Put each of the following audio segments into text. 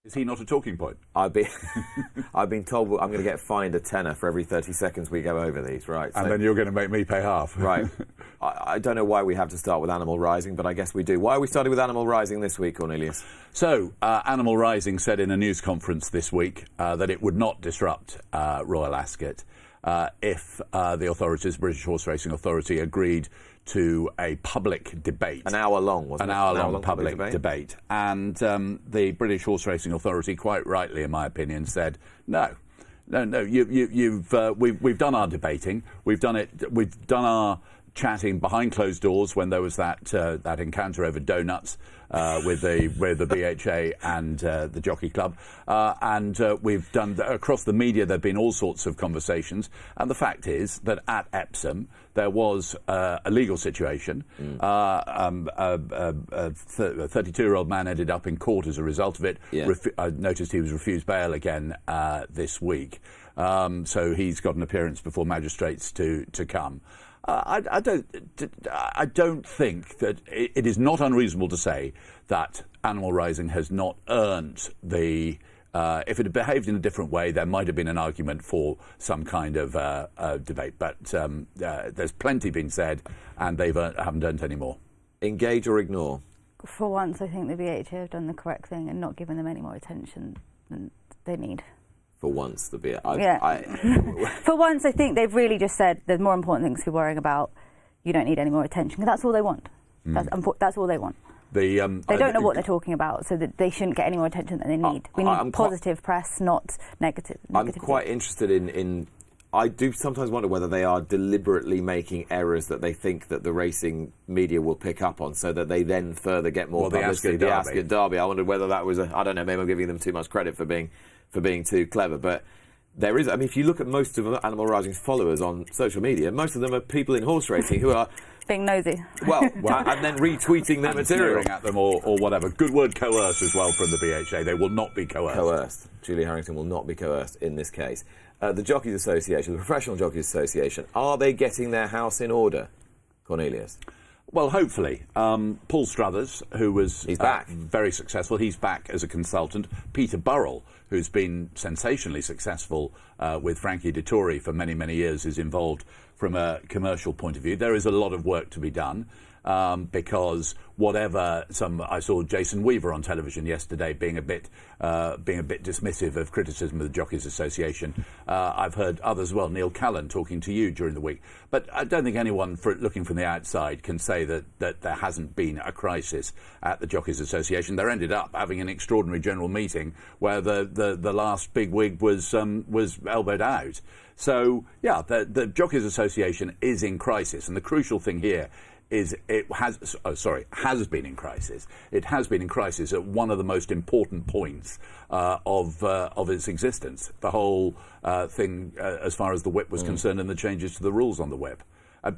Is he not a talking point? I've been told I'm going to get fined a tenner for every 30 seconds we go over these, right? And then you're going to make me pay half. Right. I don't know why we have to start with Animal Rising, but I guess we do. Why are we starting with Animal Rising this week, Cornelius? So, Animal Rising said in a news conference this week that it would not disrupt Royal Ascot if the authorities, British Horse Racing Authority, agreed to a public debate. An hour long, wasn't it? An hour-long public debate. And the British Horse Racing Authority, quite rightly, in my opinion, said, no, we've done our debating, we've done our chatting behind closed doors when there was that encounter over donuts with the BHA and the Jockey Club, and we've done across the media. There've been all sorts of conversations, and the fact is that at Epsom there was a legal situation. A 32-year-old man ended up in court as a result of it. Yeah. I noticed he was refused bail again this week, so he's got an appearance before magistrates to come. I don't think that it is not unreasonable to say that Animal Rising has not earned the. If it had behaved in a different way, there might have been an argument for some kind of debate. But there's plenty been said, and they haven't earned any more. Engage or ignore? For once, I think the BHA have done the correct thing and not given them any more attention than they need. For once, the beer. For once, I think they've really just said there's more important things to be worrying about. You don't need any more attention. That's all they want. That's all they want. They don't know what they're talking about, so that they shouldn't get any more attention than they need. We need positive press, not negative. I'm quite interested in. I do sometimes wonder whether they are deliberately making errors that they think that the racing media will pick up on, so that they then further get more publicity. The Ascot Derby. I wondered whether that was I don't know. Maybe I'm giving them too much credit for being too clever, but there is. I mean, if you look at most of Animal Rising's followers on social media, most of them are people in horse racing who are being nosy. Well, and then retweeting their material at them or whatever. Good word, coerce as well from the BHA. They will not be coerced. Julie Harrington will not be coerced in this case. The Jockeys Association, the Professional Jockeys Association, are they getting their house in order, Cornelius? Well, hopefully. Paul Struthers, who was back. Very successful, he's back as a consultant. Peter Burrell, who's been sensationally successful with Frankie Dettori for many, many years, is involved from a commercial point of view. There is a lot of work to be done because I saw Jason Weaver on television yesterday being a bit dismissive of criticism of the Jockeys Association. I've heard others as well, Neil Callan talking to you during the week. But I don't think anyone looking from the outside can say that there hasn't been a crisis at the Jockeys Association. They ended up having an extraordinary general meeting where the last big wig was elbowed out. So, yeah, the Jockeys Association is in crisis, and the crucial thing here is has been in crisis. It has been in crisis at one of the most important points of its existence. The whole thing as far as the whip was concerned and the changes to the rules on the whip.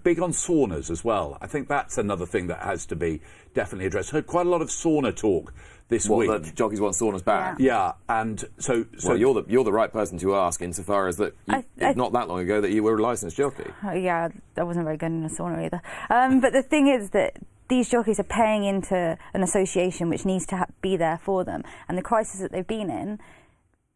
Big on saunas as well. I think that's another thing that has to be definitely addressed. Heard quite a lot of sauna talk this week. The jockeys want saunas back. Yeah, and so well, you're the right person to ask, insofar as that it's not that long ago that you were a licensed jockey. Yeah, I wasn't very good in a sauna either. But the thing is that these jockeys are paying into an association which needs to be there for them, and the crisis that they've been in,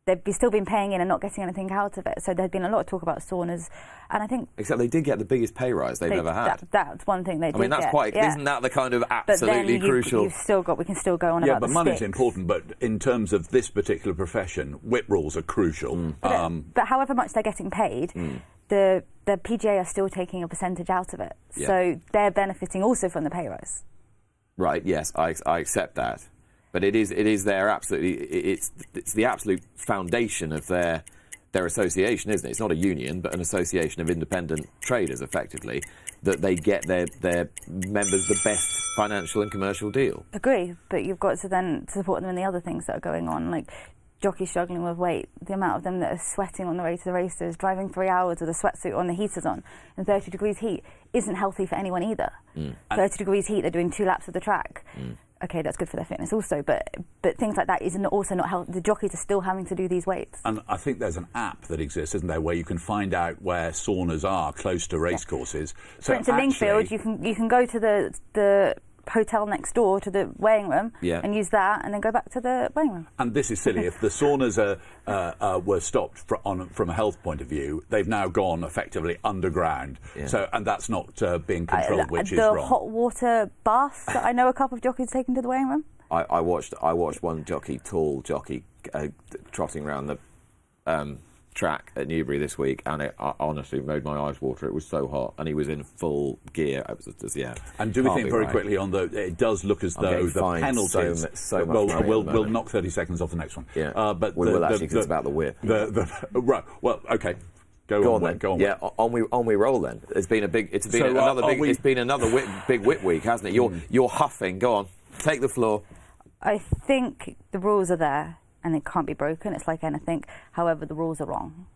they've still been paying in and not getting anything out of it. So there's been a lot of talk about saunas, and I think... Except they did get the biggest pay rise they've ever had. That's one thing they did. I mean, that's quite... Isn't that the kind of absolutely crucial... We can still go on about the but money's sticks. important, but in terms of this particular profession, whip rules are crucial. But however much they're getting paid, the PGA are still taking a percentage out of it. Yeah. So they're benefiting also from the pay rise. Right, yes, I accept that. But it is their absolutely, it's the absolute foundation of their association, isn't it? It's not a union, but an association of independent traders, effectively, that they get their members the best financial and commercial deal. Agree, but you've got to then support them in the other things that are going on, like jockeys struggling with weight, the amount of them that are sweating on the way to the races, driving 3 hours with a sweatsuit on, the heaters on, in 30 degrees heat, isn't healthy for anyone either. 30 degrees heat, they're doing 2 laps of the track. Okay, that's good for their fitness also, but things like that is also not healthy. The jockeys are still having to do these weights. And I think there's an app that exists, isn't there, where you can find out where saunas are close to racecourses. So for instance, in Lingfield, you can go to the hotel next door to the weighing room and use that, and then go back to the weighing room. And this is silly. If the saunas were stopped from a health point of view, they've now gone effectively underground. So, and that's not being controlled, which is wrong. The hot water baths that I know a couple of jockeys taken to the weighing room. I watched one tall jockey, trotting around the track at Newbury this week, and it honestly made my eyes water. It was so hot, and he was in full gear. It was just, And do we think very quickly on it does look as though the penalties. So much we'll knock 30 seconds off the next one. But we will actually, because it's about the whip. Right. Well, okay. Go on then. Yeah, on we roll then. It's been another big whip week, hasn't it? You're huffing. Go on, take the floor. I think the rules are there and it can't be broken. It's like anything. However, the rules are wrong.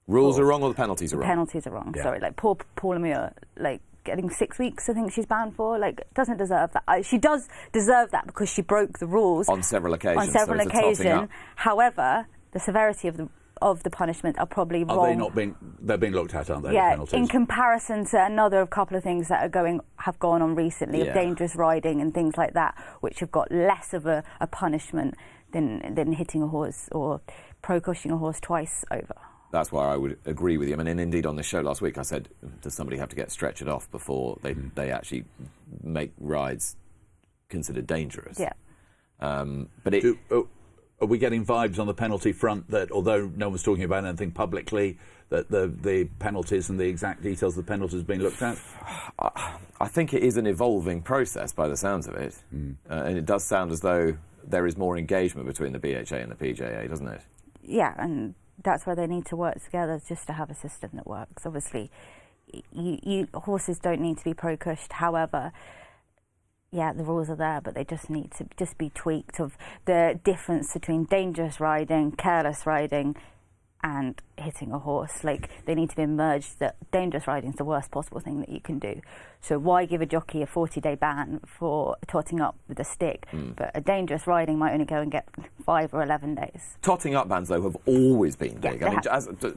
Rules are wrong, or the penalties are wrong? Penalties are wrong. Yeah. Sorry, like poor Paula Muir, like getting 6 weeks. I think she's banned for. Like, doesn't deserve that. She does deserve that because she broke the rules on several occasions. However, the severity of the punishment are probably wrong. They're being looked at, aren't they? Yeah, the penalties? In comparison to another couple of things that have gone on recently, of dangerous riding and things like that, which have got less of a punishment than hitting a horse or pro-cushing a horse twice over. That's why I would agree with you. I mean, and indeed on the show last week I said, does somebody have to get stretchered off before they actually make rides considered dangerous? Yeah. But are we getting vibes on the penalty front that, although no one's talking about anything publicly, that the penalties and the exact details of the penalties being looked at? I think it is an evolving process by the sounds of it. And it does sound as though there is more engagement between the BHA and the PJA, doesn't it? Yeah, and that's where they need to work together just to have a system that works. Obviously, horses don't need to be pro-cushed. However, yeah, the rules are there, but they just need to be tweaked of the difference between dangerous riding, careless riding, and hitting a horse. Like, they need to be merged. That dangerous riding is the worst possible thing that you can do. So why give a jockey a 40-day ban for totting up with a stick? But a dangerous riding might only go and get 5 or 11 days. Totting up bans, though, have always been big. I mean,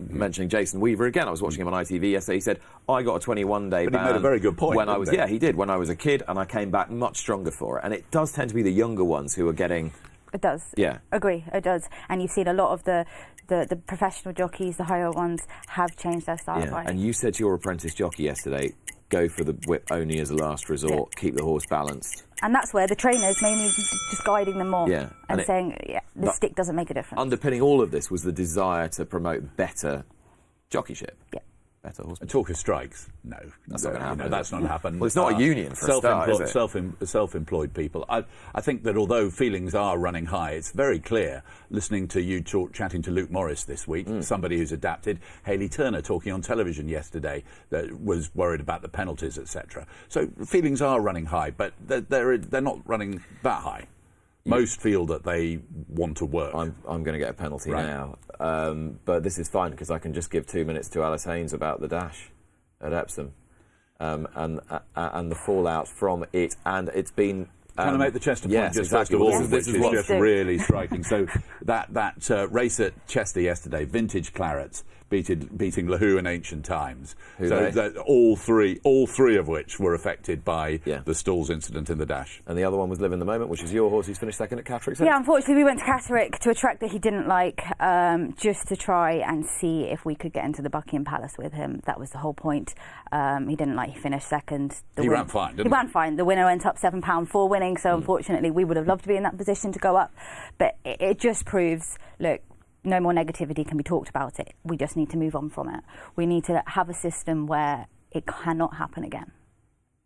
mentioning Jason Weaver again, I was watching him on ITV yesterday. He said, I got a 21-day ban. But he made a very good point. He did. When I was a kid, and I came back much stronger for it. And it does tend to be the younger ones who are getting... It does. Yeah. Agree, it does. And you've seen a lot of the professional jockeys, the higher ones, have changed their style of riding. And you said to your apprentice jockey yesterday, go for the whip only as a last resort, keep the horse balanced. And that's where the trainers mainly just guiding them more and saying, the stick doesn't make a difference. Underpinning all of this was the desire to promote better jockeyship. Yeah. Better horsemanship. Talk of strikes. No. That's not going to happen. That's not going to happen. Well, it's not a union for a start, is it? Self-employed people. I think that although feelings are running high, it's very clear, listening to you chatting to Luke Morris this week, somebody who's adapted, Hayley Turner talking on television yesterday that was worried about the penalties, etc. So feelings are running high, but they're not running that high. Most feel that they want to work. I'm going to get a penalty now, but this is fine because I can just give 2 minutes to Alice Haynes about the dash at Epsom and the fallout from it, and it's been. Can I make the Chester point first of all, which is just really striking? So that race at Chester yesterday, Vintage Clarets beating Lahoo and Ancient Times. All three of which were affected by the stalls incident in the dash. And the other one was Live in the Moment, which is your horse who's finished second at Catterick. Yeah, unfortunately we went to Catterick to a track that he didn't like, just to try and see if we could get into the Buckingham Palace with him. That was the whole point. He didn't like, he finished second. He ran fine, didn't he? He ran fine. The winner went up £7 for winning, so unfortunately we would have loved to be in that position to go up. But it just proves, look, no more negativity can be talked about it. We just need to move on from it. We need to have a system where it cannot happen again.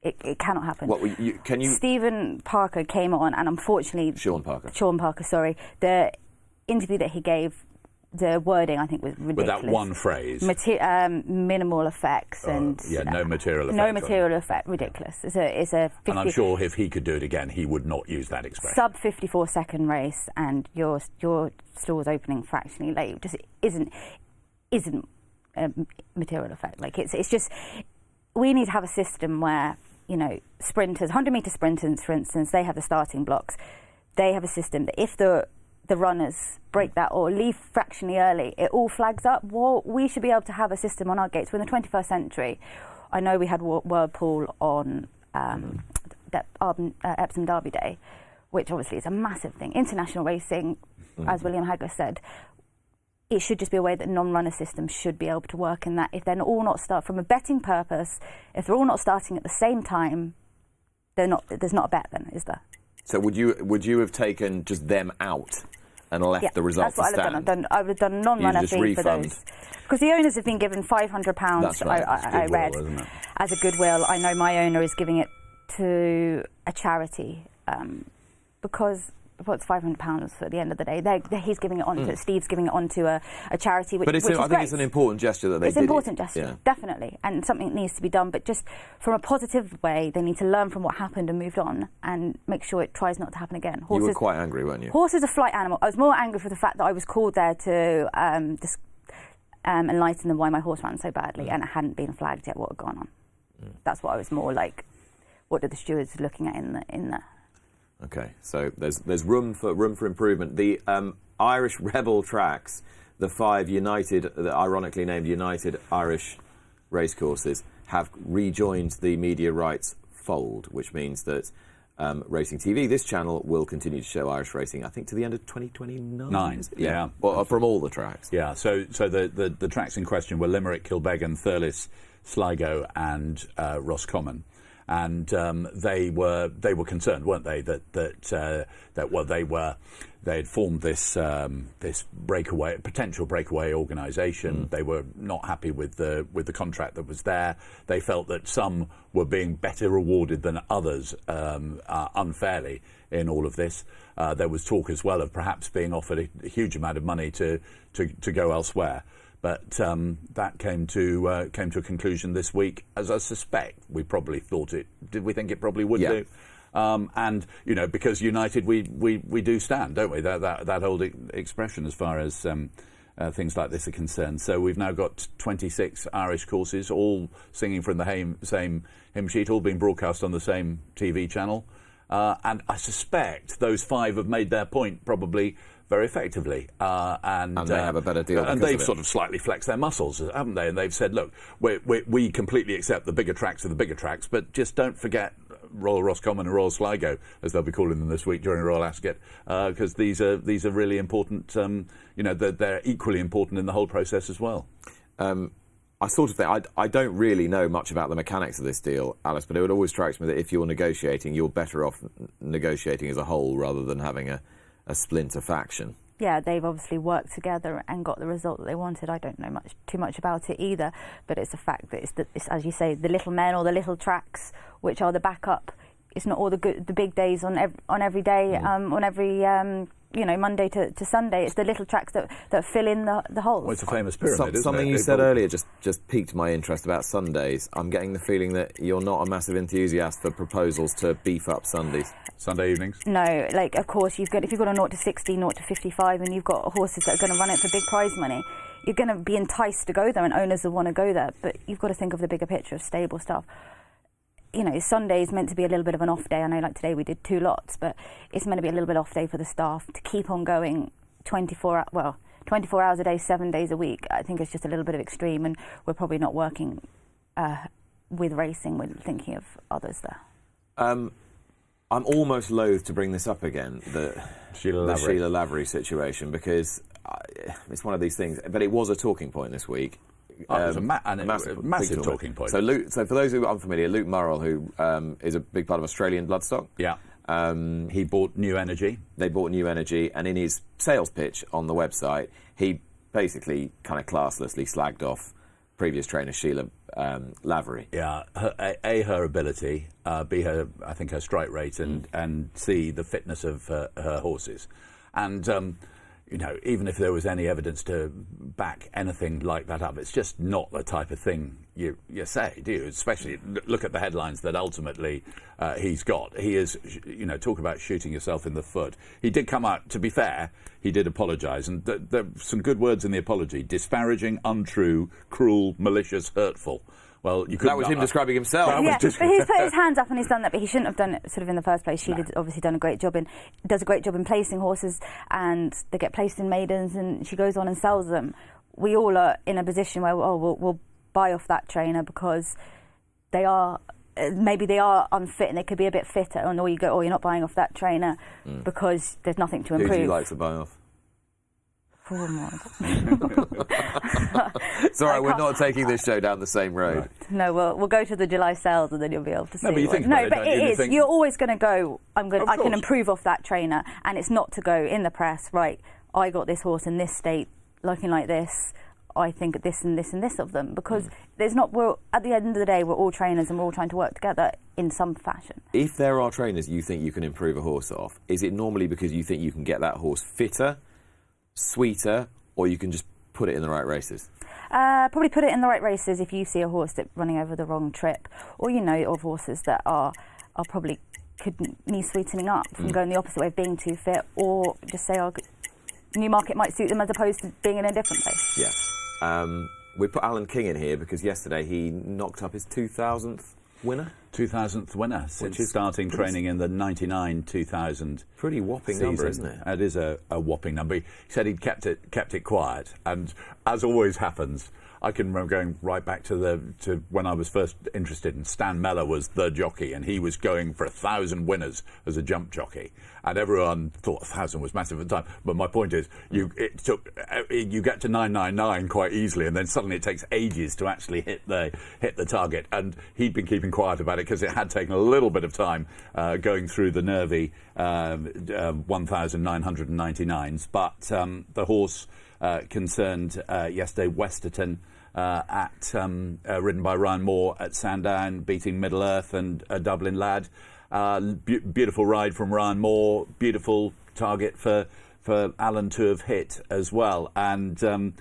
It cannot happen. Stephen Parker came on, and unfortunately... Sean Parker, sorry. The interview that he gave, the wording, I think, was ridiculous. With that one phrase. Minimal effects and... no material effect. No material effect. Ridiculous. It's a 50, and I'm sure if he could do it again, he would not use that expression. Sub 54-second race, and your stall's opening fractionally late just isn't a material effect. Like, it's just... We need to have a system where, sprinters, 100-metre sprinters, for instance, they have the starting blocks. They have a system that if the runners break that or leave fractionally early, it all flags up. Well, we should be able to have a system on our gates. We're in the 21st century. I know we had Whirlpool on Epsom Derby Day, which obviously is a massive thing. International racing, as William Hagger said, it should just be a way that non-runner systems should be able to work, and that if they're all not start from a betting purpose, if they're all not starting at the same time, there's not a bet then, is there? So would you have taken just them out and left the results to stand? That's what I would have done a non-runner fee for those. Because the owners have been given £500, That's right. I read, as a goodwill. I know my owner is giving it to a charity because what's £500 at the end of the day? He's giving it on to Steve's giving it on to a charity, which, but which is I think it's an important gesture that they did. It's an important gesture, definitely, and something that needs to be done. But just from a positive way, they need to learn from what happened and moved on, and make sure it tries not to happen again. You were quite angry, weren't you? Horse is a flight animal. I was more angry for the fact that I was called there to enlighten them why my horse ran so badly, and it hadn't been flagged yet what had gone on. That's what I was more like. What are the stewards looking at in there? Okay, so there's room for improvement. The Irish Rebel tracks, the 5 ironically named United Irish racecourses, have rejoined the media rights fold, which means that Racing TV, this channel, will continue to show Irish racing, I think, to the end of 2029. Yeah. Well, from all the tracks. Yeah. So the tracks in question were Limerick, Kilbeggan, Thurles, Sligo, and Roscommon. And they were concerned, weren't they, that they had formed this potential breakaway organisation. They were not happy with the contract that was there. They felt that some were being better rewarded than others unfairly in all of this. There was talk as well of perhaps being offered a huge amount of money to go elsewhere. But that came to a conclusion this week, as I suspect we probably thought it. Did we think it probably would do? And because united we do stand, don't we? That old expression as far as things like this are concerned. So we've now got 26 Irish courses, all singing from the same hymn sheet, all being broadcast on the same TV channel. And I suspect those 5 have made their point probably very effectively, and they have a better deal. And they've sort of slightly flexed their muscles, haven't they? And they've said, look, we completely accept the bigger tracks are the bigger tracks, but just don't forget Royal Roscommon and Royal Sligo, as they'll be calling them this week during Royal Ascot, because these are really important. They're equally important in the whole process as well. I sort of think, I don't really know much about the mechanics of this deal, Alice, but it would always strike me that if you're negotiating, you're better off negotiating as a whole rather than having a splinter faction. Yeah, they've obviously worked together and got the result that they wanted. I don't know too much about it either, but it's a fact that it's as you say, the little men or the little tracks, which are the backup. It's not all the big days on every day, on every Monday to Sunday. It's the little tracks that fill in the holes. Well, it's a famous pyramid, isn't it? Something you said earlier just piqued my interest about Sundays. I'm getting the feeling that you're not a massive enthusiast for proposals to beef up Sundays. Sunday evenings? No, of course, if you've got a 0 to 60, 0 to 55, and you've got horses that are going to run it for big prize money, you're going to be enticed to go there, and owners will want to go there. But you've got to think of the bigger picture of stable stuff. Sunday is meant to be a little bit of an off day. I know, like today we did 2 lots, but it's meant to be a little bit off day for the staff to keep on going 24 hours a day, 7 days a week. I think it's just a little bit of extreme, and we're probably not working with racing. We're thinking of others there. I'm almost loath to bring this up again, the Sheila Lavery situation, because it's one of these things. But it was a talking point this week. It was a massive talking point. So for those who are unfamiliar, Luke Murrell, who is a big part of Australian bloodstock. Yeah. He bought New Energy. They bought New Energy, and in his sales pitch on the website, he basically kind of classlessly slagged off previous trainer Sheila Lavery. Yeah, her ability, B, her strike rate, and C, the fitness of her horses. And, even if there was any evidence to back anything like that up, it's just not the type of thing you say, do you? Especially look at the headlines that ultimately he's got. He is, talk about shooting yourself in the foot. He did come out, to be fair, he did apologise, and there are some good words in the apology: disparaging, untrue, cruel, malicious, hurtful. Well, that was him describing himself. Yeah, but he's put his hands up and he's done that, but he shouldn't have done it sort of in the first place. Sheila's obviously does a great job in placing horses, and they get placed in maidens, and she goes on and sells them. We all are in a position where we'll buy off that trainer because they are maybe they are unfit and they could be a bit fitter, and or you go, you're not buying off that trainer because there's nothing to improve. Who do you like to buy off? It's all right, we're not taking this show down the same road. Right. No, we'll go to the July sales and then you'll be able to see. No, but you think no, about but it is. You're always going to go, I course. can improve off that trainer, and it's not to go in the press, right, I got this horse in this state, looking like this, I think this and this and this of them, because there's not, at the end of the day, we're all trainers and we're all trying to work together in some fashion. If there are trainers you think you can improve a horse off, is it normally because you think you can get that horse fitter, sweeter, or you can just put it in the right races? Probably put it in the right races if you see a horse that's running over the wrong trip, or of horses that are probably could need sweetening up from going the opposite way of being too fit, or just say, Newmarket might suit them as opposed to being in a different place. Yeah. We put Alan King in here because yesterday he knocked up his 2000th winner. 2000th winner since starting training in the 99-2000 pretty whopping season. Number, isn't it? It is a whopping number. He said he'd kept it quiet, and as always happens, I can remember going right back to when I was first interested in Stan Meller was the jockey, and he was going for 1,000 winners as a jump jockey, and everyone thought 1,000 was massive at the time. But my point is, you get to 999 quite easily, and then suddenly it takes ages to actually hit the target. And he'd been keeping quiet about it because it had taken a little bit of time going through the nervy 1,999s. But the horse concerned yesterday, Westerton, ridden by Ryan Moore at Sandown, beating Middle Earth and a Dublin lad. Beautiful ride from Ryan Moore, beautiful target for Alan to have hit as well. And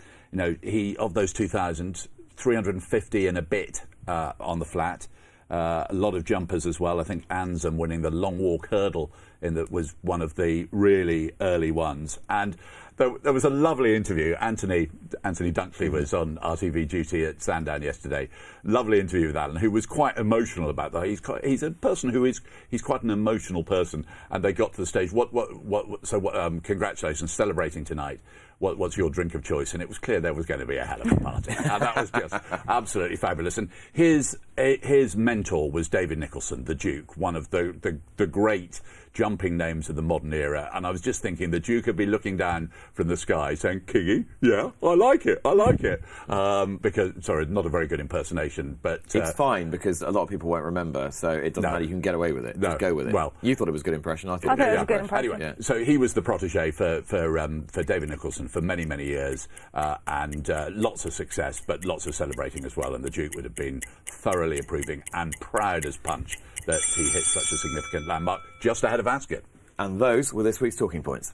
he, of those 2,000, 350 and a bit on the flat. A lot of jumpers as well. I think Ansem winning the long walk hurdle was one of the really early ones. And there was a lovely interview. Anthony Dunkley was on RTV duty at Sandown yesterday. Lovely interview with Alan, who was quite emotional about that. He's a person he's quite an emotional person. And they got to the stage. Congratulations, celebrating tonight. What's your drink of choice? And it was clear there was going to be a hell of a party. And that was just absolutely fabulous. And his mentor was David Nicholson, the Duke, one of the great jumping names of the modern era. And I was just thinking the Duke would be looking down from the sky saying, Kingy, yeah, I like it. Because, sorry, not a very good impersonation, but... it's fine, because a lot of people won't remember, so it doesn't matter, you can get away with it. Just go with it. Well, you thought it was a good impression, I thought it was a good impression. Anyway, so he was the protege for David Nicholson for many, many years, and lots of success, but lots of celebrating as well, and the Duke would have been thoroughly approving and proud as punch that he hit such a significant landmark just ahead of Ascot. And those were this week's talking points.